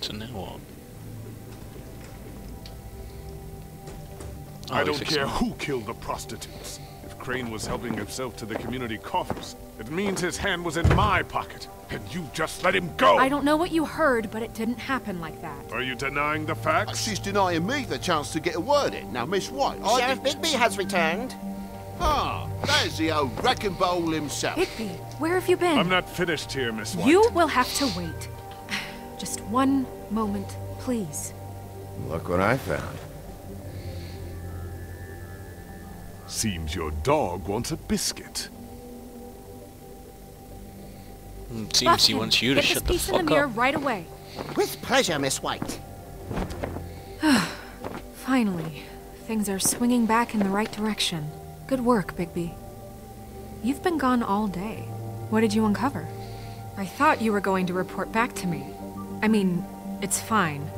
So now what? I don't care who killed the prostitutes. If Crane was helping himself to the community coffers, it means his hand was in my pocket, and you just let him go! I don't know what you heard, but it didn't happen like that. Are you denying the facts? She's denying me the chance to get a word in. Now, Miss White, Sheriff Bigby has returned. Ah, there's the old wrecking bowl himself. Bigby, where have you been? I'm not finished here, Miss White. You will have to wait. Just one moment, please. Look what I found. Seems your dog wants a biscuit. Seems he wants you to shut the fuck up. Get this piece in the mirror right away. With pleasure, Miss White. Finally, things are swinging back in the right direction. Good work, Bigby. You've been gone all day. What did you uncover? I thought you were going to report back to me. I mean, it's fine.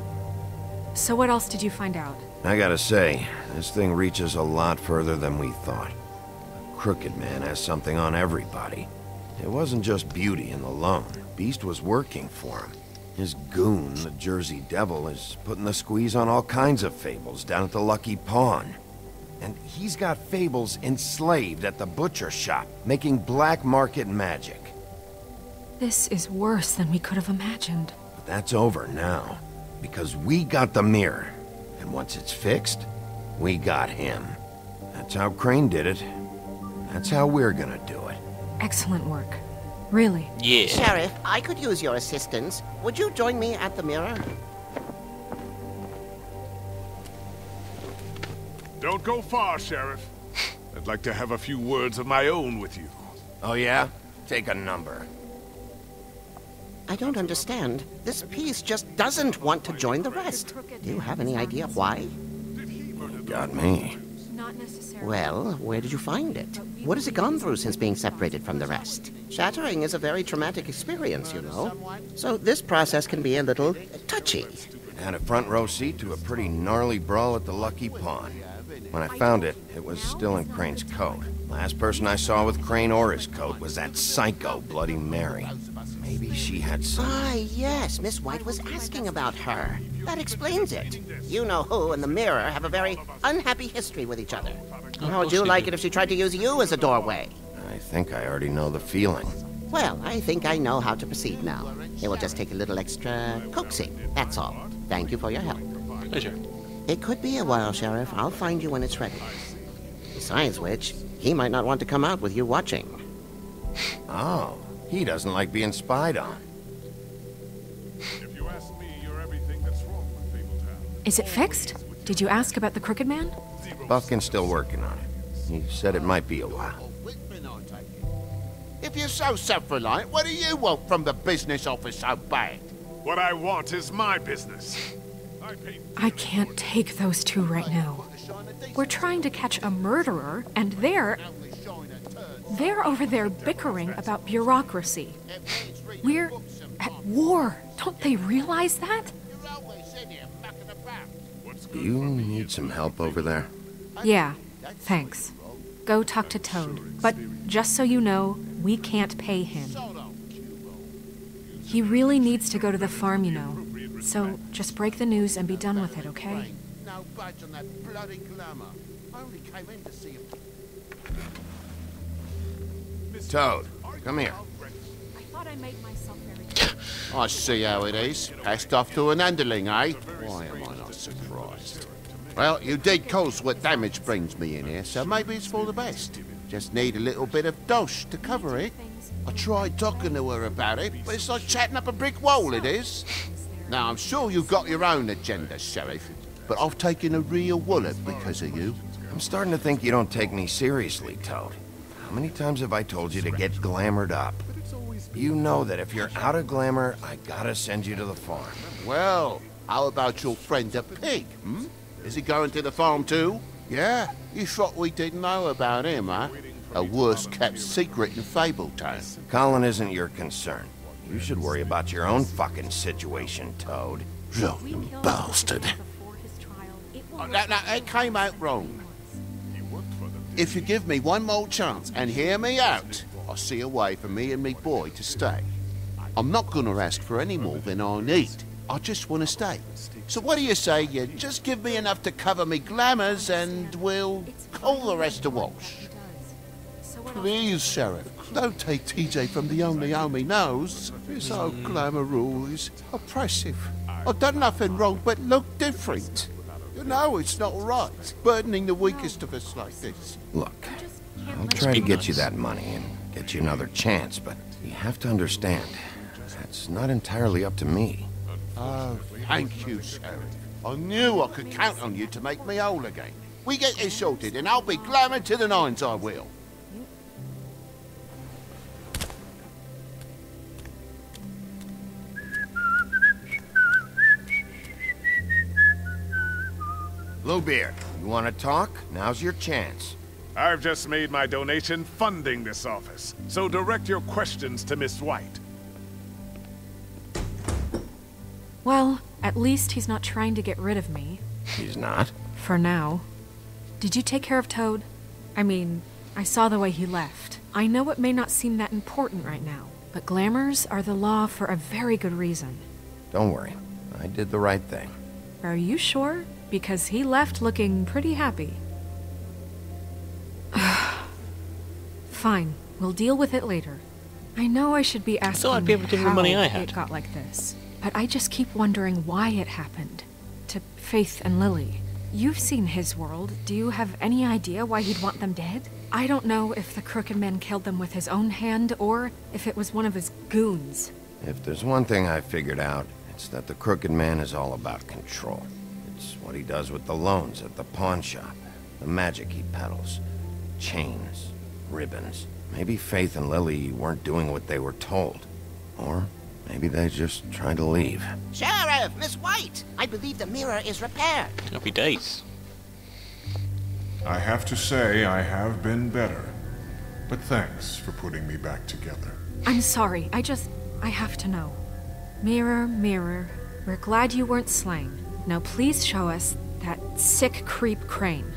So what else did you find out? I gotta say, this thing reaches a lot further than we thought. Crooked Man has something on everybody. It wasn't just beauty and the loan. Beast was working for him. His goon, the Jersey Devil, is putting the squeeze on all kinds of fables down at the Lucky Pawn. And he's got fables enslaved at the butcher shop, making black market magic. This is worse than we could have imagined. But that's over now, because we got the mirror. And once it's fixed, we got him. That's how Crane did it. That's how we're gonna do it. Excellent work. Really. Yeah. Sheriff, I could use your assistance. Would you join me at the mirror? Don't go far, Sheriff. I'd like to have a few words of my own with you. Oh yeah? Take a number. I don't understand. This piece just doesn't want to join the rest. Do you have any idea why? Got me. Not necessarily. Well, where did you find it? What has it gone through since being separated from the rest? Shattering is a very traumatic experience, you know. So this process can be a little touchy. Had a front row seat to a pretty gnarly brawl at the Lucky Pawn. When I found it, it was still in Crane's coat. Last person I saw with Crane or his coat was that psycho Bloody Mary. Maybe she had some... Ah, yes, Miss White was asking about her. That explains it. You know who and the mirror have a very unhappy history with each other. How would you like it if she tried to use you as a doorway? I think I already know the feeling. Well, I think I know how to proceed now. It will just take a little extra coaxing, that's all. Thank you for your help. Pleasure. It could be a while, Sheriff. I'll find you when it's ready. Besides which, he might not want to come out with you watching. Oh, he doesn't like being spied on. If you ask me, you're everything that's wrong with Fabletown. Is it fixed? Did you ask about the Crooked Man? Buffkin's still working on it. He said it might be a while. If you're so self-reliant, what do you want from the business office so bad? What I want is my business. I can't take those two right now. We're trying to catch a murderer, and they're over there bickering about bureaucracy. We're at war. Don't they realize that? Do you need some help over there? Yeah, thanks. Go talk to Toad. But just so you know, we can't pay him. He really needs to go to the farm, you know. So just break the news and be done with it, okay? No budge on that bloody glamour. I only came in to see him. Toad, come here. I thought I made myself very... I see how it is. Passed off to an underling, eh? Why am I not surprised? Well, you did cause what damage brings me in here, so maybe it's for the best. Just need a little bit of dosh to cover it. I tried talking to her about it, but it's like chatting up a brick wall, it is. Now, I'm sure you've got your own agenda, Sheriff, but I've taken a real wallet because of you. I'm starting to think you don't take me seriously, Toad. How many times have I told you to get glamored up? You know that if you're out of glamour, I gotta send you to the farm. Well, how about your friend the pig, hmm? Is he going to the farm too? Yeah? You thought we didn't know about him, huh? A worst-kept secret in Fabletown. Colin isn't your concern. You should worry about your own fucking situation, Toad. You bastard. No, it came out wrong. If you give me one more chance and hear me out, I'll see a way for me and me boy to stay. I'm not gonna ask for any more than I need. I just want to stay. So what do you say you just give me enough to cover me glamours and we'll call the rest a wash? Please, Sheriff, don't take TJ from the only home he knows. This old glamour rule is oppressive. I've done nothing wrong but look different. You know it's not right, burdening the weakest of us like this. Look, I'll try to get you that money and get you another chance, but you have to understand, that's not entirely up to me. Oh, thank you, Sheriff. I knew I could count on you to make me whole again. We get this sorted and I'll be glamour to the nines, I will. Bluebeard, you want to talk? Now's your chance. I've just made my donation funding this office, so direct your questions to Miss White. Well, at least he's not trying to get rid of me. He's not? For now. Did you take care of Toad? I mean, I saw the way he left. I know it may not seem that important right now, but glamours are the law for a very good reason. Don't worry. I did the right thing. Are you sure? Because he left looking pretty happy. Fine, we'll deal with it later. I know I should be asking I'd be able to give him the how money I had. it got like this, but I just keep wondering why it happened. To Faith and Lily. You've seen his world. Do you have any idea why he'd want them dead? I don't know if the Crooked Man killed them with his own hand, or if it was one of his goons. If there's one thing I figured out, it's that the Crooked Man is all about control. It's what he does with the loans at the pawn shop, the magic he peddles, chains, ribbons. Maybe Faith and Lily weren't doing what they were told. Or maybe they just tried to leave. Sheriff, Miss White, I believe the mirror is repaired. Happy days. I have to say I have been better. But thanks for putting me back together. I'm sorry, I have to know. Mirror, mirror, we're glad you weren't slain. Now please show us that sick creep Crane.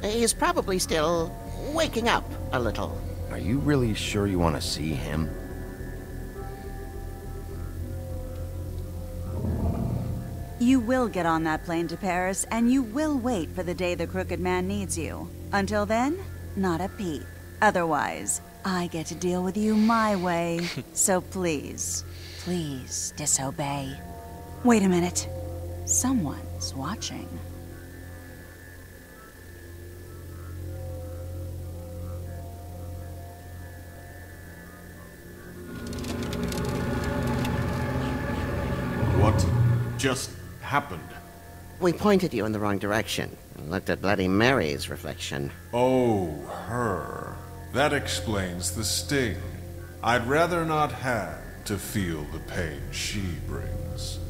He's probably still waking up a little. Are you really sure you want to see him? You will get on that plane to Paris, and you will wait for the day the Crooked Man needs you. Until then, not a peep. Otherwise, I get to deal with you my way. So please, please disobey. Wait a minute. Someone's watching. What just happened? We pointed you in the wrong direction and looked at Bloody Mary's reflection. Oh, her. That explains the sting. I'd rather not have to feel the pain she brings.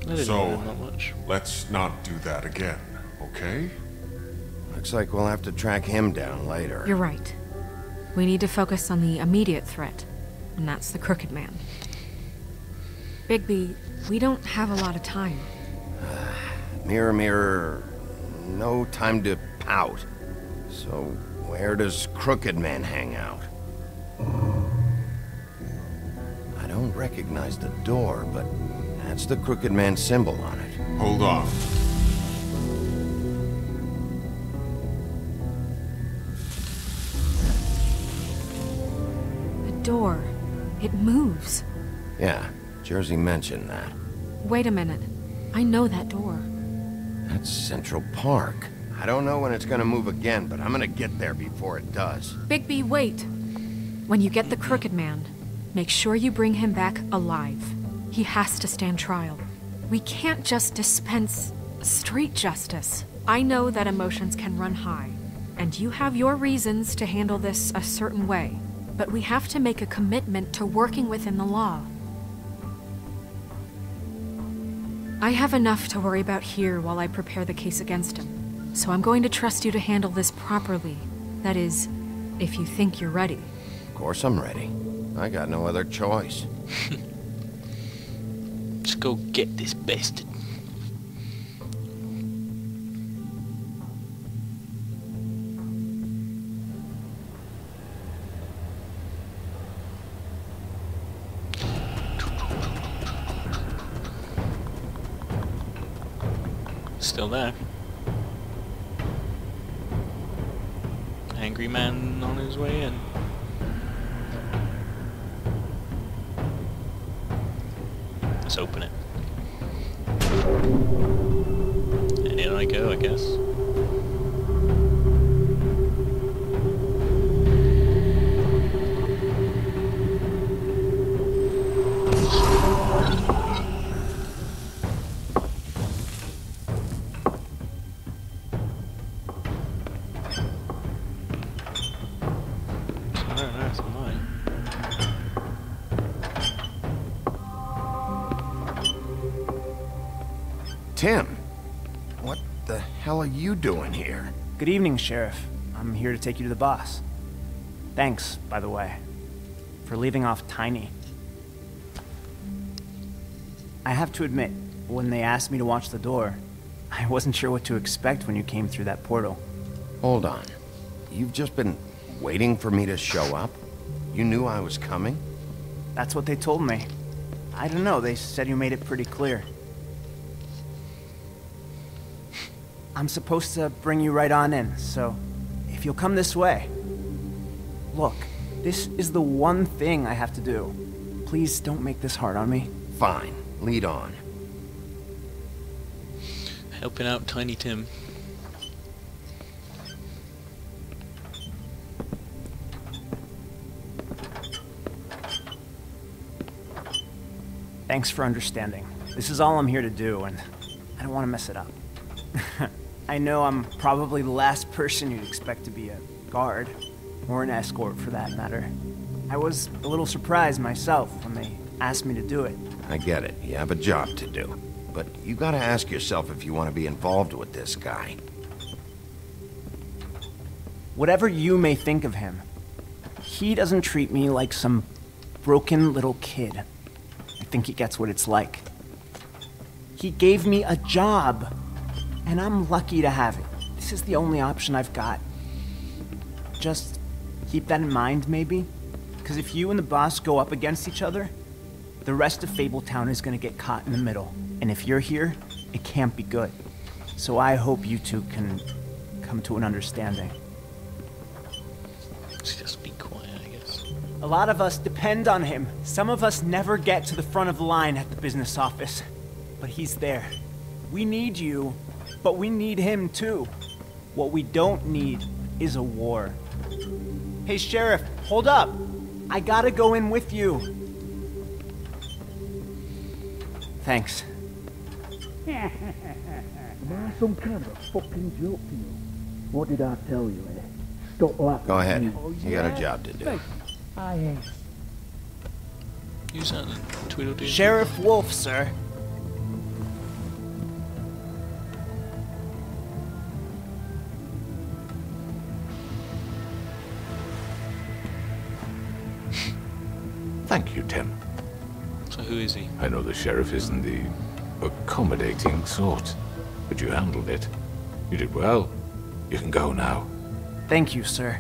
I didn't know that much. Let's not do that again, okay? Looks like we'll have to track him down later. You're right. We need to focus on the immediate threat, and that's the Crooked Man. Bigby, we don't have a lot of time. Mirror, mirror, no time to pout. So where does Crooked Man hang out? I don't recognize the door, but that's the Crooked Man symbol on it. Hold on. The door. It moves. Yeah, Jersey mentioned that. Wait a minute. I know that door. That's Central Park. I don't know when it's gonna move again, but I'm gonna get there before it does. Bigby, wait. When you get the Crooked Man, make sure you bring him back alive. He has to stand trial. We can't just dispense street justice. I know that emotions can run high, and you have your reasons to handle this a certain way, but we have to make a commitment to working within the law. I have enough to worry about here while I prepare the case against him, so I'm going to trust you to handle this properly. That is, if you think you're ready. Of course I'm ready. I got no other choice. Let's go get this bastard. Still there. Angry man on his way in. Let's open it. And in I go, I guess. Tim, what the hell are you doing here? Good evening, Sheriff. I'm here to take you to the boss. Thanks, by the way, for leaving off Tiny. I have to admit, when they asked me to watch the door, I wasn't sure what to expect when you came through that portal. Hold on. You've just been waiting for me to show up? You knew I was coming? That's what they told me. I don't know, they said you made it pretty clear. I'm supposed to bring you right on in, so if you'll come this way. Look, this is the one thing I have to do. Please don't make this hard on me. Fine, lead on. Helping out Tiny Tim. Thanks for understanding. This is all I'm here to do, and I don't want to mess it up. I know I'm probably the last person you'd expect to be a guard, or an escort for that matter. I was a little surprised myself when they asked me to do it. I get it, you have a job to do. But you gotta ask yourself if you want to be involved with this guy. Whatever you may think of him, he doesn't treat me like some broken little kid. I think he gets what it's like. He gave me a job, and I'm lucky to have it. This is the only option I've got. Just keep that in mind, maybe? Because if you and the boss go up against each other, the rest of Fabletown is gonna get caught in the middle. And if you're here, it can't be good. So I hope you two can come to an understanding. Just be quiet, I guess. A lot of us depend on him. Some of us never get to the front of the line at the business office. But he's there. We need you, but we need him too. What we don't need is a war. Hey, Sheriff, hold up. I gotta go in with you. Thanks. Am I some kind of a fucking joke to you? What did I tell you, eh? Stop laughing. Go ahead. Oh, You got a job to do. Thanks. I ain't. Use that Tweedledee. Sheriff Wolf, sir. Thank you, Tim. So who is he? I know the sheriff isn't the accommodating sort, but you handled it. You did well. You can go now. Thank you, sir.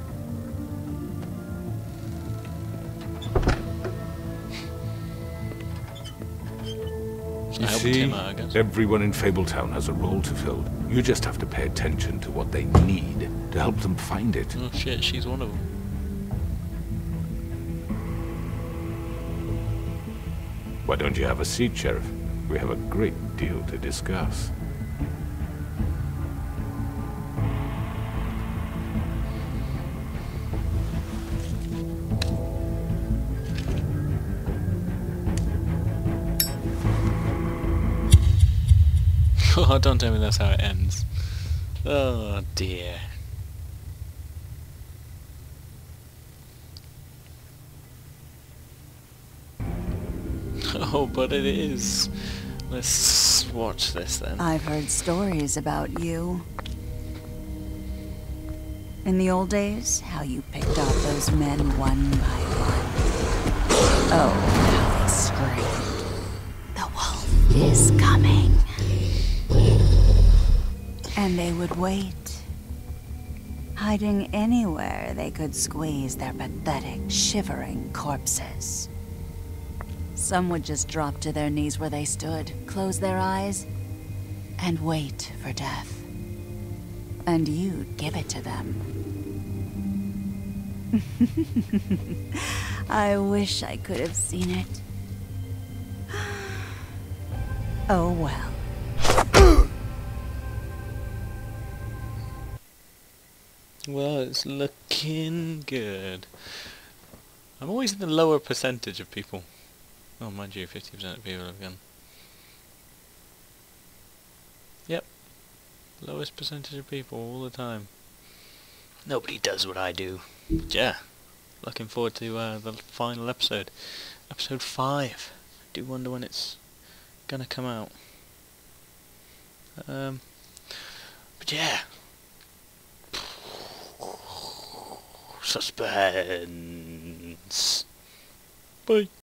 You see, everyone in Fabletown has a role to fill. You just have to pay attention to what they need to help them find it. Oh shit, she's one of them. Why don't you have a seat, Sheriff? We have a great deal to discuss. Oh, don't tell me that's how it ends. Oh dear. Oh, but it is. Let's watch this then. I've heard stories about you. In the old days, how you picked off those men one by one. Oh, how they screamed. The wolf is coming. And they would wait, hiding anywhere they could squeeze their pathetic, shivering corpses. Some would just drop to their knees where they stood, close their eyes, and wait for death. And you'd give it to them. I wish I could have seen it. Oh well. Well, it's looking good. I'm always in the lower percentage of people. Oh, mind you, 50% of people have gone. Yep. Lowest percentage of people all the time. Nobody does what I do. But yeah. Looking forward to the final episode. Episode 5. Do wonder when it's gonna come out. But yeah. Suspense. Bye.